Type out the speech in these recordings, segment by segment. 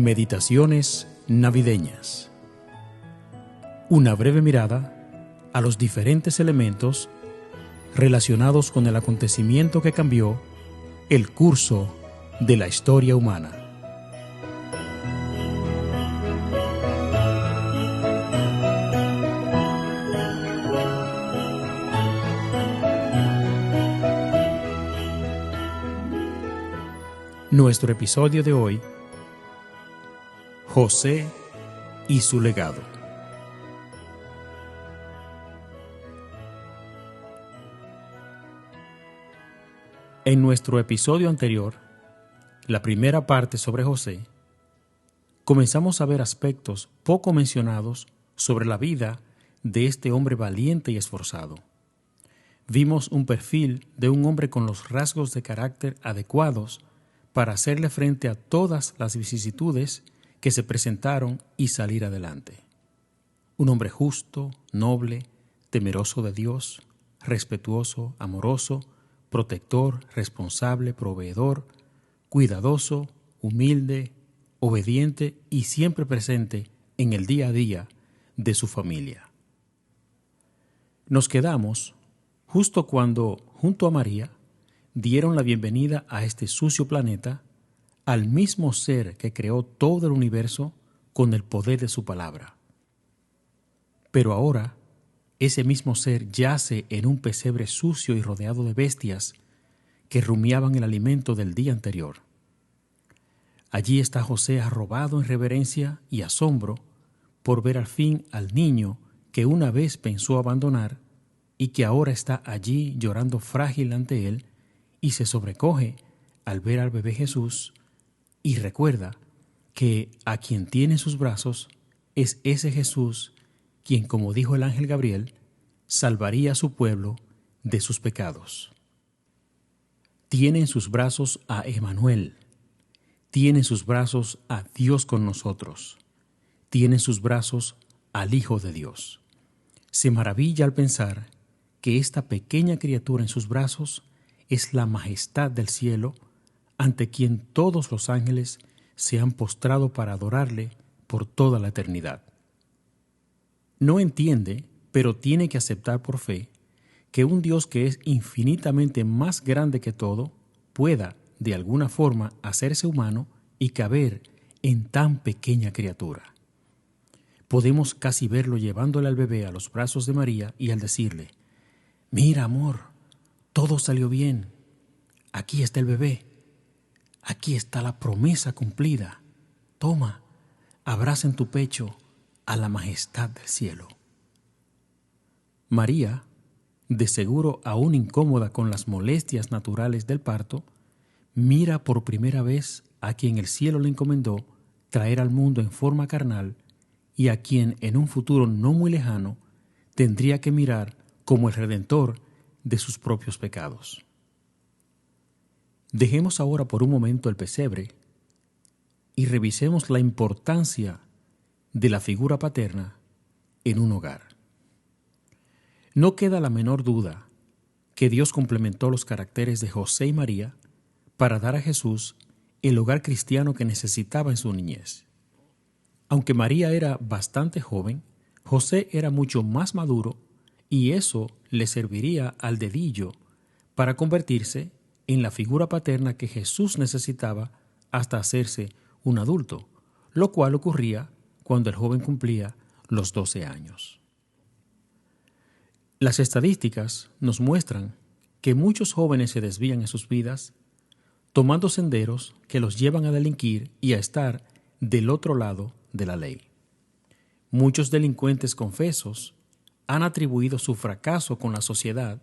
Meditaciones navideñas. Una breve mirada a los diferentes elementos relacionados con el acontecimiento que cambió el curso de la historia humana. Nuestro episodio de hoy: José y su legado. En nuestro episodio anterior, la primera parte sobre José, comenzamos a ver aspectos poco mencionados sobre la vida de este hombre valiente y esforzado. Vimos un perfil de un hombre con los rasgos de carácter adecuados para hacerle frente a todas las vicisitudes que se presentaron y salir adelante. Un hombre justo, noble, temeroso de Dios, respetuoso, amoroso, protector, responsable, proveedor, cuidadoso, humilde, obediente y siempre presente en el día a día de su familia. Nos quedamos justo cuando, junto a María, dieron la bienvenida a este sucio planeta al mismo ser que creó todo el universo con el poder de su palabra. Pero ahora, ese mismo ser yace en un pesebre sucio y rodeado de bestias que rumiaban el alimento del día anterior. Allí está José arrobado en reverencia y asombro por ver al fin al niño que una vez pensó abandonar y que ahora está allí llorando frágil ante él, y se sobrecoge al ver al bebé Jesús y recuerda que a quien tiene en sus brazos es ese Jesús quien, como dijo el ángel Gabriel, salvaría a su pueblo de sus pecados. Tiene en sus brazos a Emmanuel, tiene en sus brazos a Dios con nosotros, tiene en sus brazos al Hijo de Dios. Se maravilla al pensar que esta pequeña criatura en sus brazos es la majestad del cielo, ante quien todos los ángeles se han postrado para adorarle por toda la eternidad. No entiende, pero tiene que aceptar por fe, que un Dios que es infinitamente más grande que todo pueda, de alguna forma, hacerse humano y caber en tan pequeña criatura. Podemos casi verlo llevándole al bebé a los brazos de María y al decirle: «Mira, amor, todo salió bien. Aquí está el bebé. Aquí está la promesa cumplida. Toma, abraza en tu pecho a la majestad del cielo». María, de seguro aún incómoda con las molestias naturales del parto, mira por primera vez a quien el cielo le encomendó traer al mundo en forma carnal y a quien en un futuro no muy lejano tendría que mirar como el redentor de sus propios pecados. Dejemos ahora por un momento el pesebre y revisemos la importancia de la figura paterna en un hogar. No queda la menor duda que Dios complementó los caracteres de José y María para dar a Jesús el hogar cristiano que necesitaba en su niñez. Aunque María era bastante joven, José era mucho más maduro y eso le serviría al dedillo para convertirse en la figura paterna que Jesús necesitaba hasta hacerse un adulto, lo cual ocurría cuando el joven cumplía los 12 años. Las estadísticas nos muestran que muchos jóvenes se desvían en sus vidas tomando senderos que los llevan a delinquir y a estar del otro lado de la ley. Muchos delincuentes confesos han atribuido su fracaso con la sociedad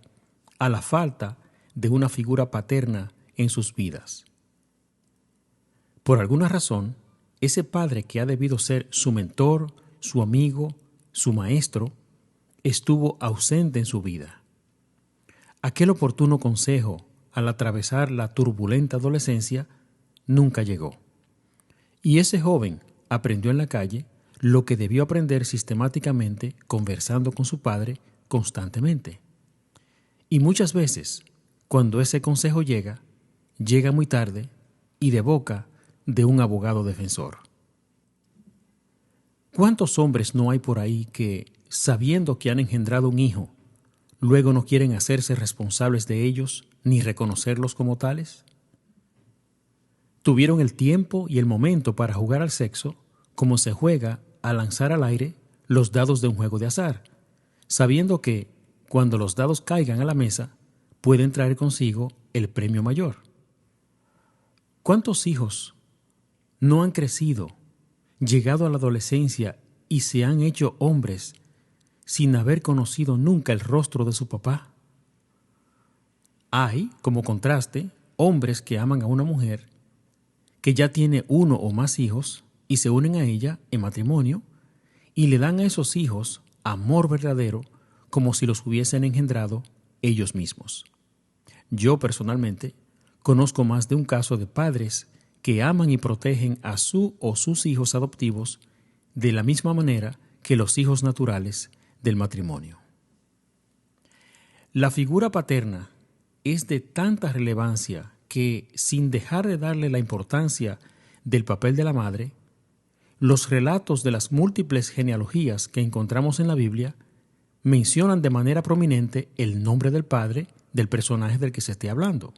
a la falta de una figura paterna en sus vidas. Por alguna razón, ese padre que ha debido ser su mentor, su amigo, su maestro, estuvo ausente en su vida. Aquel oportuno consejo al atravesar la turbulenta adolescencia nunca llegó. Y ese joven aprendió en la calle lo que debió aprender sistemáticamente conversando con su padre constantemente. Y muchas veces, cuando ese consejo llega muy tarde y de boca de un abogado defensor. ¿Cuántos hombres no hay por ahí que, sabiendo que han engendrado un hijo, luego no quieren hacerse responsables de ellos ni reconocerlos como tales? Tuvieron el tiempo y el momento para jugar al sexo como se juega a lanzar al aire los dados de un juego de azar, sabiendo que, cuando los dados caigan a la mesa, pueden traer consigo el premio mayor. ¿Cuántos hijos no han crecido, llegado a la adolescencia y se han hecho hombres sin haber conocido nunca el rostro de su papá? Hay, como contraste, hombres que aman a una mujer que ya tiene uno o más hijos y se unen a ella en matrimonio y le dan a esos hijos amor verdadero como si los hubiesen engendrado ellos mismos. Yo personalmente conozco más de un caso de padres que aman y protegen a su o sus hijos adoptivos de la misma manera que los hijos naturales del matrimonio. La figura paterna es de tanta relevancia que, sin dejar de darle la importancia del papel de la madre, los relatos de las múltiples genealogías que encontramos en la Biblia mencionan de manera prominente el nombre del padre del personaje del que se esté hablando.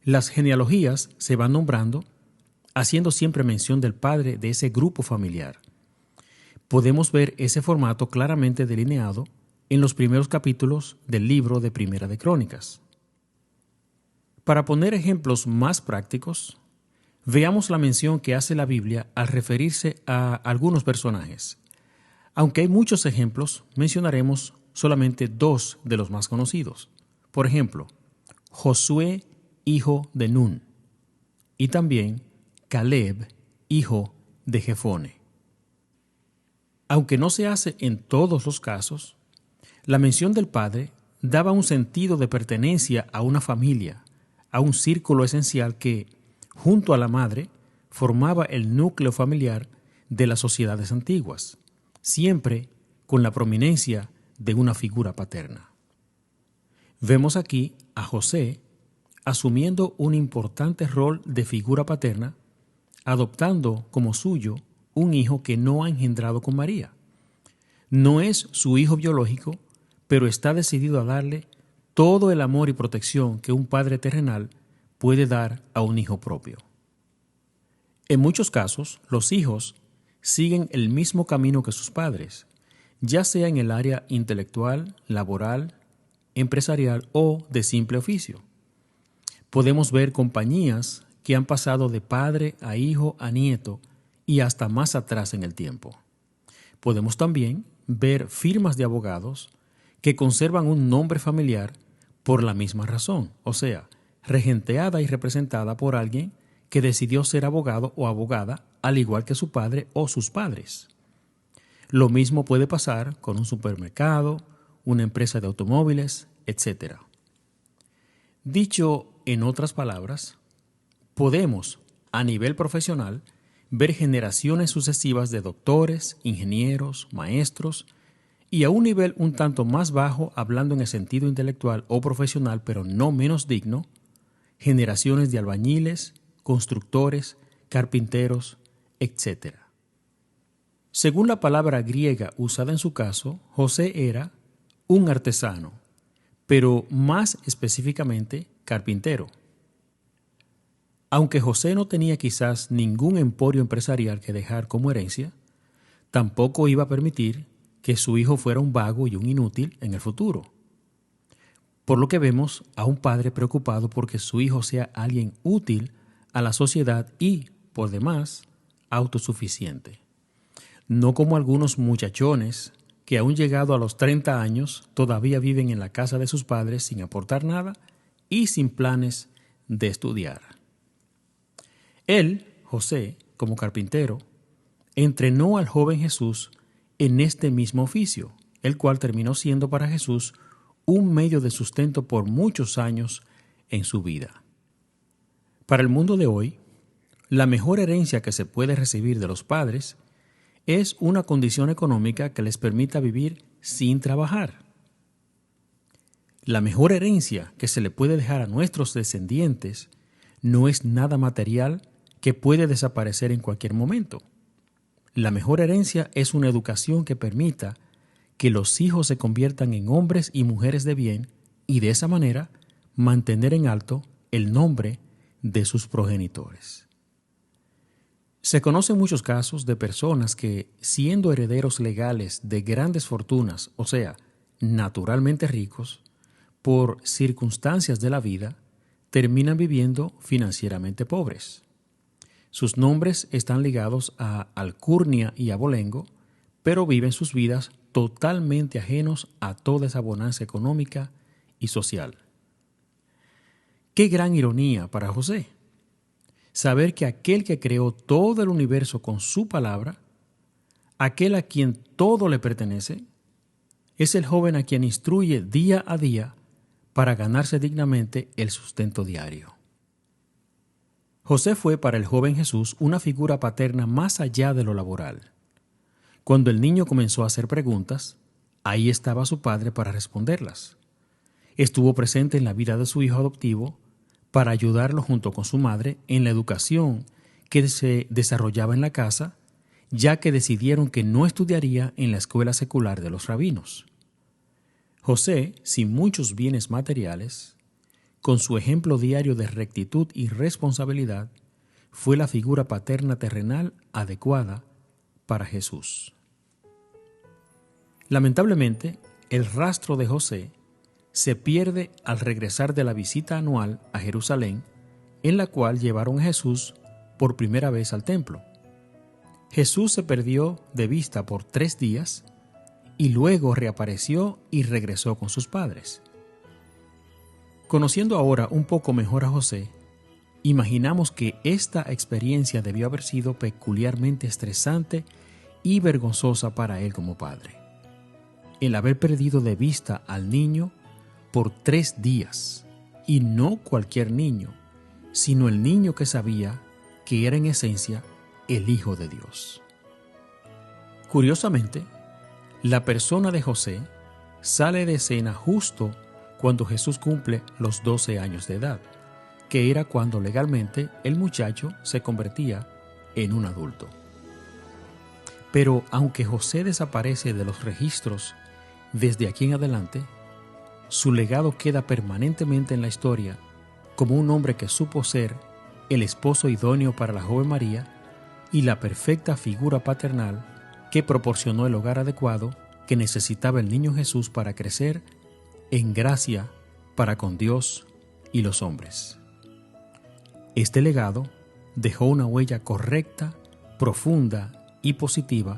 Las genealogías se van nombrando, haciendo siempre mención del padre de ese grupo familiar. Podemos ver ese formato claramente delineado en los primeros capítulos del libro de Primera de Crónicas. Para poner ejemplos más prácticos, veamos la mención que hace la Biblia al referirse a algunos personajes. Aunque hay muchos ejemplos, mencionaremos solamente dos de los más conocidos. Por ejemplo, Josué, hijo de Nun, y también Caleb, hijo de Jefone. Aunque no se hace en todos los casos, la mención del padre daba un sentido de pertenencia a una familia, a un círculo esencial que, junto a la madre, formaba el núcleo familiar de las sociedades antiguas, siempre con la prominencia de una figura paterna. Vemos aquí a José asumiendo un importante rol de figura paterna, adoptando como suyo un hijo que no ha engendrado con María. No es su hijo biológico, pero está decidido a darle todo el amor y protección que un padre terrenal puede dar a un hijo propio. En muchos casos, los hijos siguen el mismo camino que sus padres, ya sea en el área intelectual, laboral, empresarial o de simple oficio. Podemos ver compañías que han pasado de padre a hijo a nieto y hasta más atrás en el tiempo. Podemos también ver firmas de abogados que conservan un nombre familiar por la misma razón, o sea, regenteada y representada por alguien que decidió ser abogado o abogada al igual que su padre o sus padres. Lo mismo puede pasar con un supermercado, una empresa de automóviles, etc. Dicho en otras palabras, podemos, a nivel profesional, ver generaciones sucesivas de doctores, ingenieros, maestros, y a un nivel un tanto más bajo, hablando en el sentido intelectual o profesional, pero no menos digno, generaciones de albañiles, constructores, carpinteros, etc. Según la palabra griega usada en su caso, José era un artesano, pero más específicamente carpintero. Aunque José no tenía quizás ningún emporio empresarial que dejar como herencia, tampoco iba a permitir que su hijo fuera un vago y un inútil en el futuro. Por lo que vemos a un padre preocupado porque su hijo sea alguien útil a la sociedad y, por demás, autosuficiente. No como algunos muchachones que aún llegado a los 30 años todavía viven en la casa de sus padres sin aportar nada y sin planes de estudiar. Él, José, como carpintero, entrenó al joven Jesús en este mismo oficio, el cual terminó siendo para Jesús un medio de sustento por muchos años en su vida. Para el mundo de hoy, la mejor herencia que se puede recibir de los padres es una condición económica que les permita vivir sin trabajar. La mejor herencia que se le puede dejar a nuestros descendientes no es nada material que puede desaparecer en cualquier momento. la mejor herencia es una educación que permita que los hijos se conviertan en hombres y mujeres de bien y de esa manera mantener en alto el nombre de sus progenitores. Se conocen muchos casos de personas que, siendo herederos legales de grandes fortunas, o sea, naturalmente ricos, por circunstancias de la vida, terminan viviendo financieramente pobres. Sus nombres están ligados a alcurnia y abolengo, pero viven sus vidas totalmente ajenos a toda esa bonanza económica y social. Qué gran ironía para José, saber que aquel que creó todo el universo con su palabra, aquel a quien todo le pertenece, es el joven a quien instruye día a día para ganarse dignamente el sustento diario. José fue para el joven Jesús una figura paterna más allá de lo laboral. Cuando el niño comenzó a hacer preguntas, ahí estaba su padre para responderlas. Estuvo presente en la vida de su hijo adoptivo para ayudarlo junto con su madre en la educación que se desarrollaba en la casa, ya que decidieron que no estudiaría en la escuela secular de los rabinos. José, sin muchos bienes materiales, con su ejemplo diario de rectitud y responsabilidad, fue la figura paterna terrenal adecuada para Jesús. Lamentablemente, el rastro de José se pierde al regresar de la visita anual a Jerusalén, en la cual llevaron a Jesús por primera vez al templo. Jesús se perdió de vista por 3 días y luego reapareció y regresó con sus padres. Conociendo ahora un poco mejor a José, imaginamos que esta experiencia debió haber sido peculiarmente estresante y vergonzosa para él como padre. El haber perdido de vista al niño por 3 días, y no cualquier niño, sino el niño que sabía que era en esencia el Hijo de Dios. Curiosamente, la persona de José sale de escena justo cuando Jesús cumple los 12 años de edad, que era cuando legalmente el muchacho se convertía en un adulto. Pero aunque José desaparece de los registros desde aquí en adelante, su legado queda permanentemente en la historia como un hombre que supo ser el esposo idóneo para la joven María y la perfecta figura paternal que proporcionó el hogar adecuado que necesitaba el niño Jesús para crecer en gracia para con Dios y los hombres. Este legado dejó una huella correcta, profunda y positiva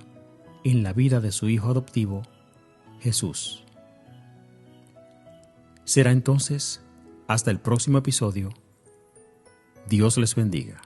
en la vida de su hijo adoptivo, Jesús. Será entonces hasta el próximo episodio. Dios les bendiga.